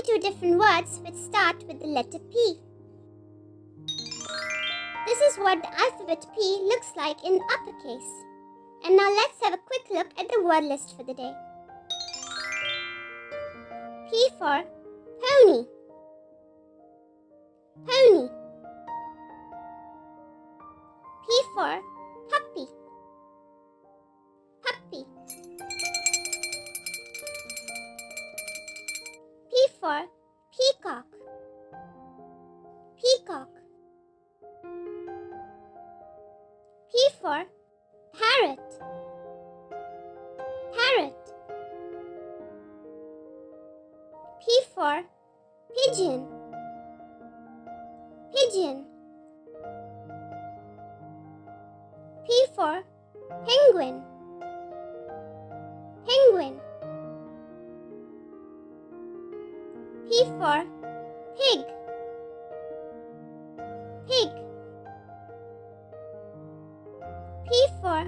22 different words which start with the letter P. This is what the alphabet P looks like in uppercase. And now let's have a quick look at the word list for the day. P for pony. Pony. P for puppy. Puppy. P for peacock. Peacock. P for parrot. Parrot. P for pigeon. Pigeon. P for penguin. Penguin. P for pig. Pig. P for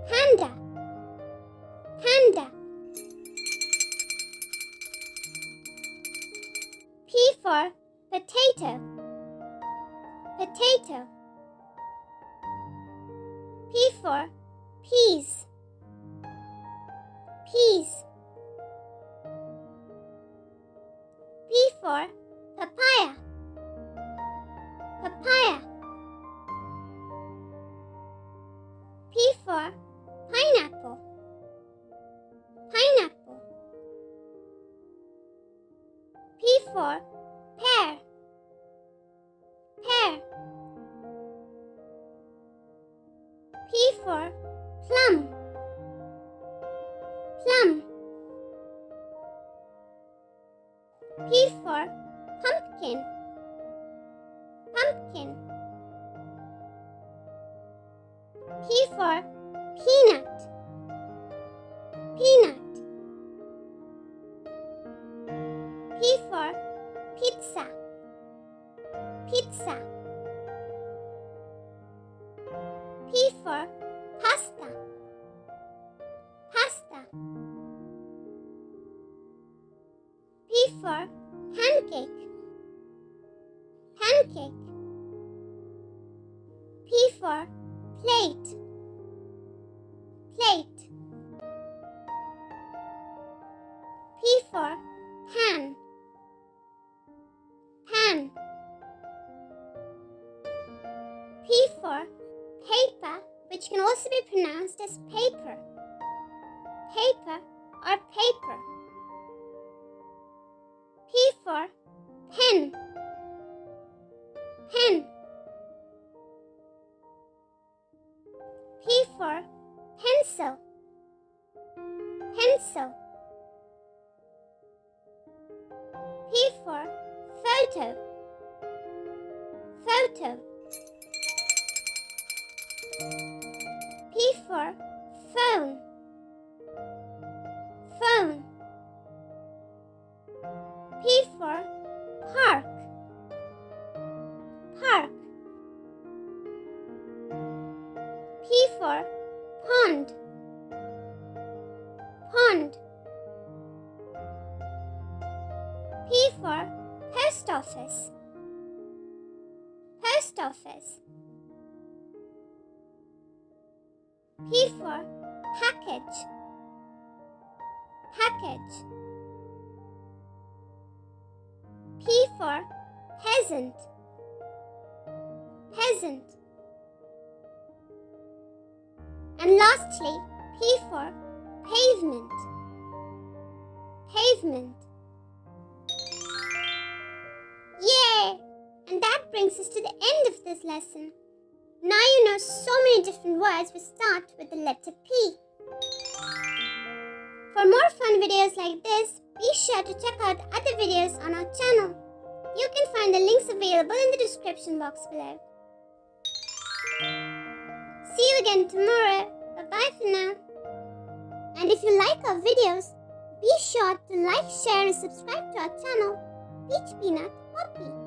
panda. Panda. P for potato. Potato. P for peas. Peas. P for papaya. Papaya. P for pineapple. Pineapple. P for pear. Pear. P for plum. Plum. P for pumpkin. Pumpkin. P for peanut. Peanut. P for pizza. Pizza. P for pasta. Pasta. P for pancake. Pancake. P for plate. Plate. P for pan. Pan. P for paper, which can also be pronounced as paper. Paper or paper. P for pen. Pen. P for pencil. Pencil. P for photo. Photo. P for phone. Phone. P for park. Park. P for pond. Pond. P for post office. Post office. P for package. Package. P for peasant. Peasant. And lastly, P for pavement. Pavement. Yay! And that brings us to the end of this lesson. Now you know so many different words which start with the letter P. For more fun videos like this, be sure to check out other videos on our channel. You can find the links available in the description box below. See you again tomorrow. Bye-bye for now. And if you like our videos, be sure to like, share and subscribe to our channel, Peach Peanut Poppy.